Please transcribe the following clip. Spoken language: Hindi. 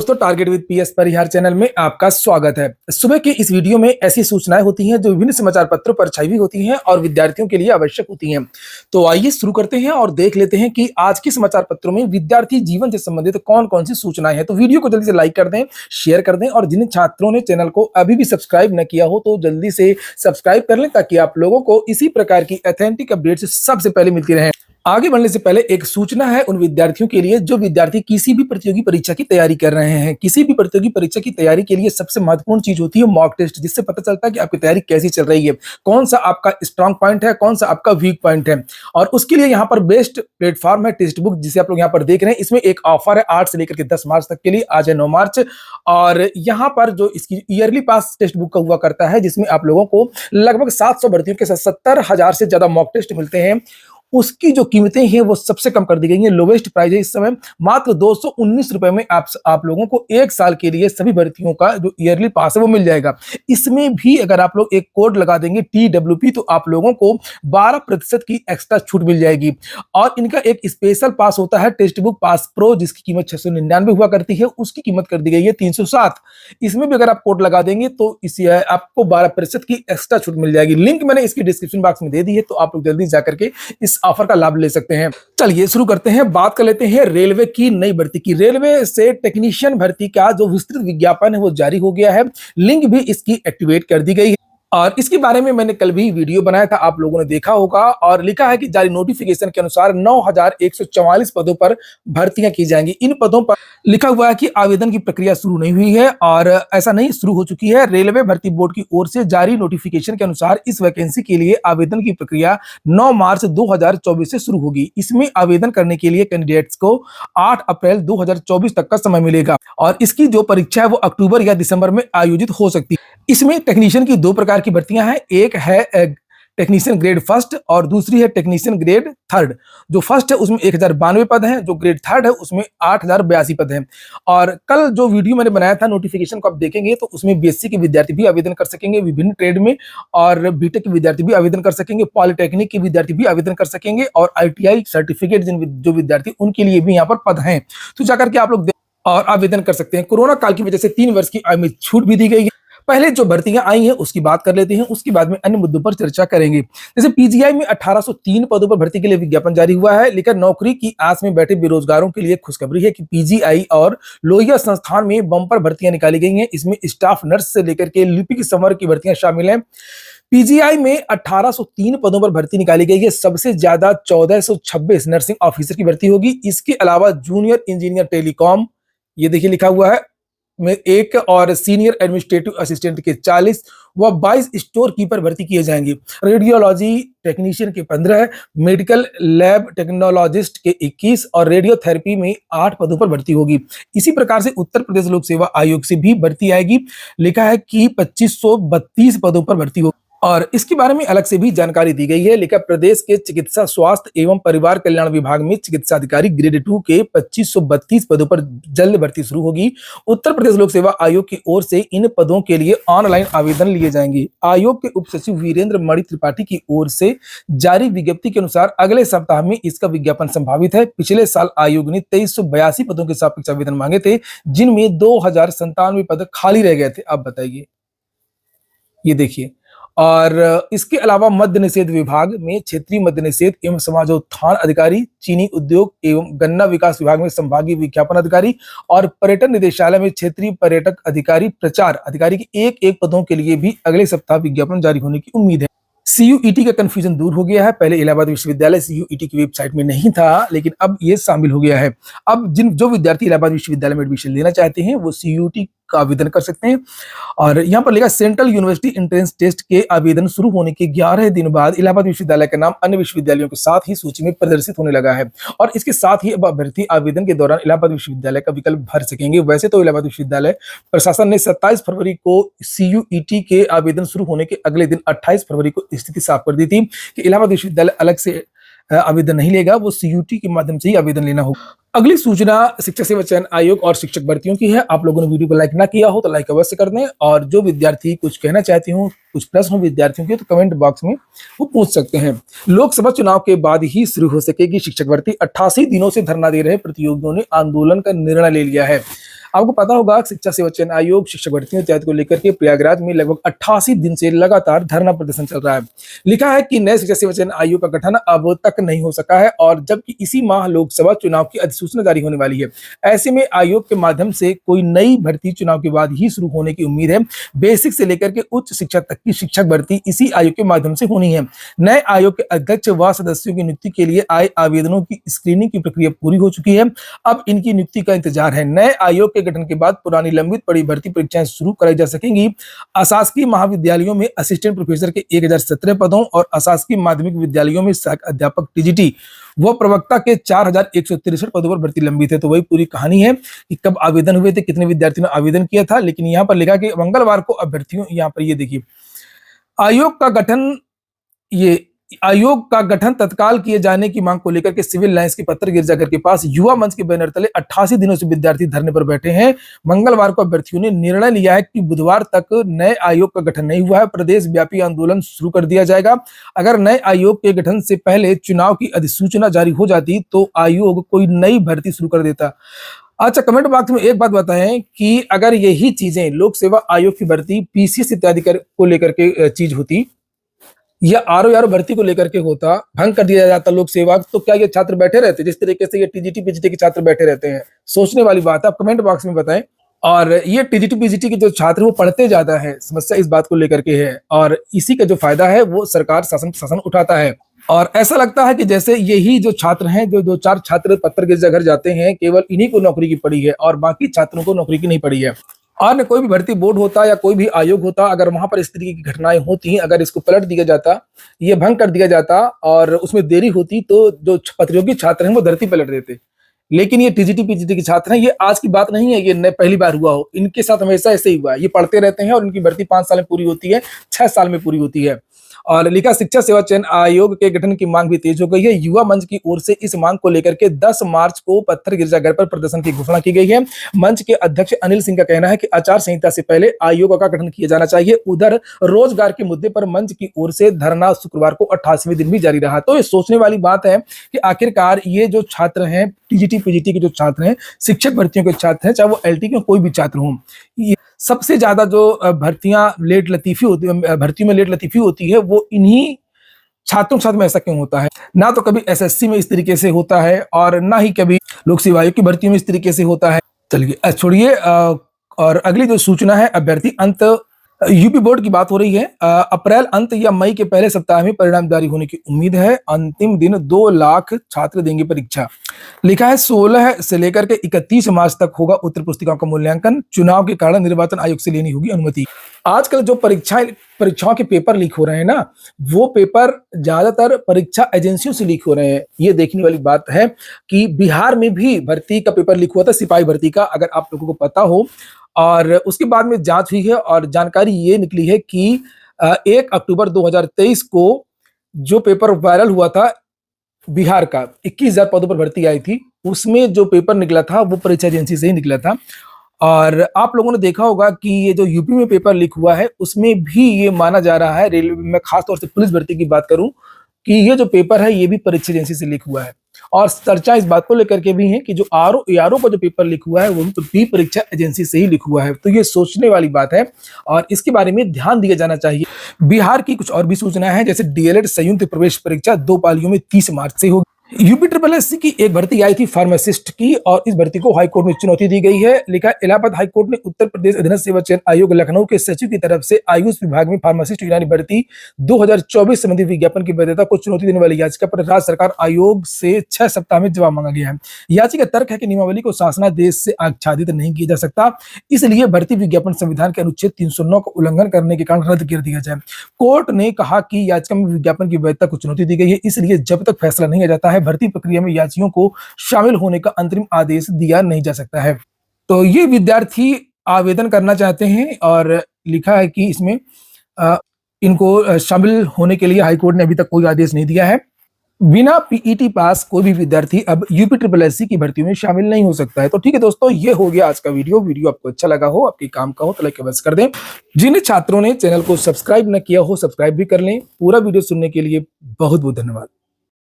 दोस्तों, target with PS Parihar channel में आपका स्वागत है। सुबह की इस वीडियो में ऐसी सूचनाएं होती हैं जो विभिन्न समाचार पत्रों पर छाई हुई होती हैं और विद्यार्थियों के लिए आवश्यक होती हैं। तो आइए शुरू करते हैं और देख लेते हैं कि आज के समाचार पत्रों में विद्यार्थी जीवन से संबंधित कौन कौन सी सूचनाएं हैं। तो वीडियो को जल्दी से लाइक कर दें, शेयर कर दें और जिन छात्रों ने चैनल को अभी भी सब्सक्राइब न किया हो तो जल्दी से सब्सक्राइब कर लें ताकि आप लोगों को इसी प्रकार की ऑथेंटिक अपडेट्स सबसे पहले मिलती रहे। आगे बढ़ने से पहले एक सूचना है उन विद्यार्थियों के लिए जो विद्यार्थी किसी भी प्रतियोगी परीक्षा की तैयारी कर रहे हैं। किसी भी प्रतियोगी परीक्षा की तैयारी के लिए सबसे महत्वपूर्ण चीज होती है मॉक टेस्ट, जिससे पता चलता है कि आपकी तैयारी कैसी चल रही है, कौन सा आपका स्ट्रांग पॉइंट है, कौन सा आपका वीक पॉइंट है। और उसके लिए यहाँ पर बेस्ट प्लेटफॉर्म है टेक्स्ट बुक, जिसे आप लोग यहाँ पर देख रहे हैं। इसमें एक ऑफर है 8 से लेकर के 10 मार्च तक के लिए। आज है 9 मार्च और यहाँ पर जो इसकी ईयरली पास टेक्स्ट बुक का हुआ करता है, जिसमें आप लोगों को लगभग 700 भर्तियों के साथ 70,000 से ज्यादा मॉक टेस्ट मिलते हैं। उसकी जो कीमतें हैं वो सबसे कम कर दी गई हैं। लोवेस्ट प्राइस है इस समय मात्र 219 रुपए में आप लोगों को 1 साल के लिए सभी भर्तियों का जो ईयरली पास है वो मिल जाएगा। इसमें भी अगर आप लोग एक कोड लगा देंगे TWP तो आप लोगों को 12% की एक्स्ट्रा छूट मिल जाएगी। और इनका एक स्पेशल पास होता है टेक्स्ट बुक पास प्रो, जिसकी कीमत 699 हुआ करती है, उसकी कीमत कर दी गई है 307। इसमें भी अगर आप कोड लगा देंगे तो इसे आपको 12% की एक्स्ट्रा छूट मिल जाएगी। लिंक मैंने इसकी डिस्क्रिप्शन बॉक्स में दे दी है, तो आप लोग जल्दी जाकर के इस ऑफर का लाभ ले सकते हैं। चलिए शुरू करते हैं। बात कर लेते हैं रेलवे की नई भर्ती की। रेलवे से टेक्नीशियन भर्ती का जो विस्तृत विज्ञापन है वो जारी हो गया है। लिंक भी इसकी एक्टिवेट कर दी गई है और इसके बारे में मैंने कल भी वीडियो बनाया था, आप लोगों ने देखा होगा। और लिखा है कि जारी नोटिफिकेशन के अनुसार 9,144 पदों पर भर्तियां की जाएंगी। इन पदों पर लिखा हुआ है कि आवेदन की प्रक्रिया शुरू नहीं हुई है और ऐसा नहीं, शुरू हो चुकी है। रेलवे भर्ती बोर्ड की ओर से जारी नोटिफिकेशन के अनुसार इस वैकेंसी के लिए आवेदन की प्रक्रिया 9 मार्च 2024 से शुरू होगी। इसमें आवेदन करने के लिए कैंडिडेट्स को 8 अप्रैल 2024 तक का समय मिलेगा और इसकी जो परीक्षा है वो अक्टूबर या दिसंबर में आयोजित हो सकती है। इसमें टेक्नीशियन की 2 प्रकार की भर्तियां हैं। एक है टेक्नीशियन ग्रेड फर्स्ट और दूसरी है टेक्नीशियन ग्रेड थर्ड। जो फर्स्ट है उसमें 1092 पद हैं, जो ग्रेड थर्ड है उसमें 8082 पद हैं। और कल जो वीडियो मैंने बनाया था नोटिफिकेशन को आप देखेंगे तो उसमें बीएससी के विद्यार्थी भी आवेदन कर सकेंगे विभिन्न ट्रेड में, और बीटेक के विद्यार्थी भी आवेदन कर सकेंगे, पॉलिटेक्निक के विद्यार्थी भी आवेदन कर सकेंगे और ITI सर्टिफिकेट जो विद्यार्थी उनके लिए भी यहाँ पर पद हैं। तो जाकर के आप लोग और आवेदन कर सकते हैं। कोरोना काल की वजह से 3 वर्ष की आयु में छूट भी दी गई है। पहले जो भर्तियां आई हैं उसकी बात कर लेते हैं, उसके बाद में अन्य मुद्दों पर चर्चा करेंगे। जैसे PGI में 1803 पदों पर भर्ती के लिए विज्ञापन जारी हुआ है, लेकिन नौकरी की आस में बैठे बेरोजगारों के लिए खुशखबरी है कि PGI और लोहिया संस्थान में बम्पर भर्तियां निकाली गई हैं। इसमें स्टाफ नर्स से लेकर के लिपिक संवर्ग की भर्तियां शामिल हैं। PGI में 1803 पदों पर भर्ती निकाली गई है। सबसे ज्यादा 1426 नर्सिंग ऑफिसर की भर्ती होगी। इसके अलावा जूनियर इंजीनियर टेलीकॉम, ये देखिए लिखा हुआ है, में 1 और सीनियर एडमिनिस्ट्रेटिव असिस्टेंट के 40 व 22 स्टोर कीपर भर्ती किए जाएंगे। रेडियोलॉजी टेक्नीशियन के 15, मेडिकल लैब टेक्नोलॉजिस्ट के 21 और रेडियोथेरेपी में 8 पदों पर भर्ती होगी। इसी प्रकार से उत्तर प्रदेश लोक सेवा आयोग से भी भर्ती आएगी। लिखा है कि 2532 पदों पर भर्ती होगी और इसके बारे में अलग से भी जानकारी दी गई है। लिखा प्रदेश के चिकित्सा स्वास्थ्य एवं परिवार कल्याण विभाग में चिकित्सा अधिकारी ग्रेड 2 के 2532 पदों पर जल्द भर्ती शुरू होगी। उत्तर प्रदेश लोक सेवा आयोग की ओर से इन पदों के लिए ऑनलाइन आवेदन लिए जाएंगे। आयोग के उप सचिव वीरेंद्र मणि त्रिपाठी की ओर से जारी विज्ञप्ति के अनुसार अगले सप्ताह में इसका विज्ञापन संभावित है। पिछले साल आयोग ने 2382 पदों के सापेक्ष आवेदन मांगे थे, जिनमें 2097 पद खाली रह गए थे। अब बताइए, ये देखिए। और इसके अलावा मद्य निषेध विभाग में क्षेत्रीय मद्य निषेध एवं समाजोत्थान अधिकारी, चीनी उद्योग एवं गन्ना विकास विभाग में संभागीय विज्ञापन अधिकारी और पर्यटन निदेशालय में क्षेत्रीय पर्यटक अधिकारी प्रचार अधिकारी के एक पदों के लिए भी अगले सप्ताह विज्ञापन जारी होने की उम्मीद है। CUET का कंफ्यूजन दूर हो गया है। पहले इलाहाबाद विश्वविद्यालय CUET की वेबसाइट में नहीं था, लेकिन अब ये शामिल हो गया है। अब जो विद्यार्थी इलाहाबाद विश्वविद्यालय में एडमिशन लेना चाहते हैं वो CUET का आवेदन कर सकते हैं। और यहाँ पर लिखा सेंट्रल यूनिवर्सिटी एंट्रेंस टेस्ट के आवेदन शुरू होने के 11 दिन बाद इलाहाबाद विश्वविद्यालय का नाम अन्य विश्वविद्यालयों के साथ ही सूची में प्रदर्शित होने लगा है और इसके साथ ही अब अभ्यर्थी आवेदन के दौरान इलाहाबाद विश्वविद्यालय का विकल्प भर सकेंगे। वैसे तो इलाहाबाद विश्वविद्यालय प्रशासन ने 27 फरवरी को CUET के आवेदन शुरू होने के अगले दिन 28 फरवरी को स्थिति साफ कर दी थी कि इलाहाबाद विश्वविद्यालय अलग से आवेदन नहीं लेगा, वो CUET के माध्यम से ही आवेदन लेना होगा। अगली सूचना शिक्षक सेवा चयन आयोग और शिक्षक भर्तियों की है। आप लोगों ने वीडियो को लाइक ना किया हो तो लाइक अवश्य कर दें और जो विद्यार्थी कुछ कहना चाहते हो, कुछ प्रश्न हो विद्यार्थियों के, तो कमेंट बॉक्स में वो पूछ सकते हैं। लोकसभा चुनाव के बाद ही शुरू हो सकेगी शिक्षक भर्ती। 88 दिनों से धरना दे रहे प्रतियोगियों ने आंदोलन का निर्णय ले लिया है। आपको पता होगा शिक्षा सेवा चयन आयोग शिक्षक भर्तियों इत्यादि को लेकर के प्रयागराज में लगभग 88 दिन से लगातार धरना प्रदर्शन चल रहा है। लिखा है कि नए शिक्षा सेवा चयन आयोग का गठन अब तक नहीं हो सका है और जबकि इसी माह लोकसभा चुनाव की अधिसूचना जारी होने वाली है। ऐसे में आयोग के माध्यम से कोई नई भर्ती चुनाव के बाद ही शुरू होने की उम्मीद है। बेसिक से लेकर के उच्च शिक्षा तक की शिक्षक भर्ती इसी आयोग के माध्यम से होनी है। नए आयोग के अध्यक्ष व सदस्यों की नियुक्ति के लिए आए आवेदनों की स्क्रीनिंग की प्रक्रिया पूरी हो चुकी है। अब इनकी नियुक्ति का इंतजार है। नए आयोग के गठन के बाद पुरानी लंबित पड़ी भर्ती परीक्षाएं शुरू कराई जा सकेंगी। अशासकीय महाविद्यालयों में असिस्टेंट प्रोफेसर के 1017 पदों और अशासकीय माध्यमिक विद्यालयों में सहायक अध्यापक टीजीटी वो प्रवक्ता के 4163 पदों पर भर्ती लंबित है। तो वही पूरी कहानी है कि कब आवेदन हुए थे, कितने विद्यार्थियों ने आवेदन किया था, लेकिन यहाँ पर लिखा कि मंगलवार को अभ्यर्थियों, यहाँ पर ये देखिए आयोग का गठन तत्काल किए जाने की मांग को लेकर के सिविल लाइंस के पत्र गिरजाघर के पास युवा मंच के बैनर तले 88 दिनों से विद्यार्थी धरने पर बैठे हैं। मंगलवार को अभ्यर्थियों ने निर्णय लिया है कि बुधवार तक नए आयोग का गठन नहीं हुआ है, प्रदेश व्यापी आंदोलन शुरू कर दिया जाएगा। अगर नए आयोग के गठन से पहले चुनाव की अधिसूचना जारी हो जाती तो आयोग कोई नई भर्ती शुरू कर देता। अच्छा, कमेंट बॉक्स में एक बात बताएं कि अगर यही चीजें लोक सेवा आयोग की भर्ती, पीसीएस इत्यादि को लेकर के चीज होती या आरओ भर्ती को लेकर के होता, भंग कर दिया जाता लोक सेवा, तो क्या ये छात्र बैठे रहते जिस तरीके से ये टीजीटी पीजीटी के छात्र बैठे रहते हैं? सोचने वाली बात है। आप कमेंट बॉक्स में बताएं। और ये टीजीटी पीजीटी के जो छात्र वो पढ़ते ज्यादा है, समस्या इस बात को लेकर के है और इसी का जो फायदा है वो सरकार शासन उठाता है। और ऐसा लगता है कि जैसे यही जो छात्र हैं, जो 2-4 छात्र पत्थर गिरजाघर जाते हैं, केवल इन्हीं को नौकरी की पड़ी है और बाकी छात्रों को नौकरी की नहीं पड़ी है। और कोई भी भर्ती बोर्ड होता या कोई भी आयोग होता, अगर वहां पर इस तरीके की घटनाएं होती, अगर इसको पलट दिया जाता, ये भंग कर दिया जाता और उसमें देरी होती, तो जो प्रतियोगी छात्र हैं वो धरती पलट देते। लेकिन ये टीजीटी पीजीटी के छात्र हैं, ये आज की बात नहीं है, ये पहली बार हुआ हो, इनके साथ हमेशा ऐसे ही हुआ है। ये पढ़ते रहते हैं और उनकी भर्ती 5 साल में पूरी होती है, 6 साल में पूरी होती है। और लिखा शिक्षा सेवा चयन आयोग के गठन की मांग भी तेज हो गई है। युवा मंच की ओर से इस मांग को लेकर के 10 मार्च को पत्थर गिरजाघर पर प्रदर्शन की घोषणा की गई है। मंच के अध्यक्ष अनिल सिंह का कहना है कि आचार संहिता से पहले आयोग का गठन किया जाना चाहिए। उधर रोजगार के मुद्दे पर मंच की ओर से धरना शुक्रवार को 88वें दिन भी जारी रहा। तो ये सोचने वाली बात है कि आखिरकार ये जो छात्र हैं, टीजीटी पीजीटी के जो छात्र हैं, शिक्षक भर्तियों के छात्र हैं, चाहे वो एलटी के कोई भी छात्र हों, सबसे ज्यादा जो भर्तियों में लेट लतीफी होती है वो इन्हीं छात्रों के साथ में। ऐसा क्यों होता है? ना तो कभी एसएससी में इस तरीके से होता है और ना ही कभी लोक सेवा आयोग की भर्तियों में इस तरीके से होता है। चलिए छोड़िए, और अगली जो सूचना है अभ्यर्थी अंत, यूपी बोर्ड की बात हो रही है। अप्रैल अंत या मई के पहले सप्ताह में परिणाम जारी होने की उम्मीद है। अंतिम दिन 2 लाख छात्र देंगे परीक्षा। लिखा है 16 से लेकर के 31 मार्च तक होगा उत्तर पुस्तिकाओं का मूल्यांकन। चुनाव के कारण निर्वाचन आयोग से लेनी होगी अनुमति। आजकल जो परीक्षाओं के पेपर लीक हो रहे हैं ना, वो पेपर ज्यादातर परीक्षा एजेंसियों से लीक हो रहे हैं। ये देखने वाली बात है कि बिहार में भी भर्ती का पेपर लीक हुआ था, सिपाही भर्ती का, अगर आप लोगों को पता हो। और उसके बाद में जांच हुई है और जानकारी ये निकली है कि 1 अक्टूबर 2023 को जो पेपर वायरल हुआ था बिहार का, 21,000 पदों पर भर्ती आई थी, उसमें जो पेपर निकला था वो परीक्षा एजेंसी से ही निकला था। और आप लोगों ने देखा होगा कि ये जो यूपी में पेपर लीक हुआ है उसमें भी ये माना जा रहा है, रेलवे में खासतौर से पुलिस भर्ती की बात करूं, कि ये जो पेपर है ये भी परीक्षा एजेंसी से लीक हुआ है। और चर्चा इस बात को लेकर के भी है कि जो आरओ का जो पेपर लीक हुआ है वो भी परीक्षा एजेंसी से ही लीक हुआ है। तो ये सोचने वाली बात है और इसके बारे में ध्यान दिया जाना चाहिए। बिहार की कुछ और भी सूचना है, जैसे डीएलएड संयुक्त प्रवेश परीक्षा 2 पालियों में 30 मार्च से होगी। यूपी SSC की एक भर्ती आई थी फार्मासिस्ट की और इस भर्ती को हाईकोर्ट में चुनौती दी गई है। लिखा है इलाहाबाद हाईकोर्ट ने उत्तर प्रदेश अधीनस्थ सेवा चयन आयोग लखनऊ के सचिव की तरफ से आयुष विभाग में फार्मासिस्ट यूनानी भर्ती 2024 संबंधी विज्ञापन की वैधता को चुनौती देने वाली याचिका पर राज्य सरकार आयोग से 6 सप्ताह में जवाब मांगा गया है। याचिका तर्क है कि नियमावली को शासनादेश से आच्छादित नहीं किया जा सकता, इसलिए भर्ती विज्ञापन संविधान के अनुच्छेद 309 का उल्लंघन करने के कारण रद्द कर दिया जाए। कोर्ट ने कहा कि याचिका में विज्ञापन की वैधता को चुनौती दी गई है, इसलिए जब तक फैसला नहीं आ जाता है भर्ती प्रक्रिया में याचियों को शामिल होने का अंतरिम आदेश दिया नहीं जा सकता है। तो ये विद्यार्थी आवेदन करना चाहते हैं और लिखा है कि इसमें इनको शामिल होने के लिए हाईकोर्ट ने अभी तक कोई आदेश नहीं दिया है। बिना पीईटी पास कोई भी विद्यार्थी अब यूपी SSC की भर्ती में शामिल नहीं हो सकता है। तो ठीक है दोस्तों, ये हो गया आज का वीडियो आपको अच्छा लगा हो, आपके काम का हो तो लाइक अवश्य कर दें। जिन छात्रों ने चैनल को सब्सक्राइब न किया हो सब्सक्राइब भी कर लें। पूरा वीडियो सुनने के लिए बहुत बहुत धन्यवाद।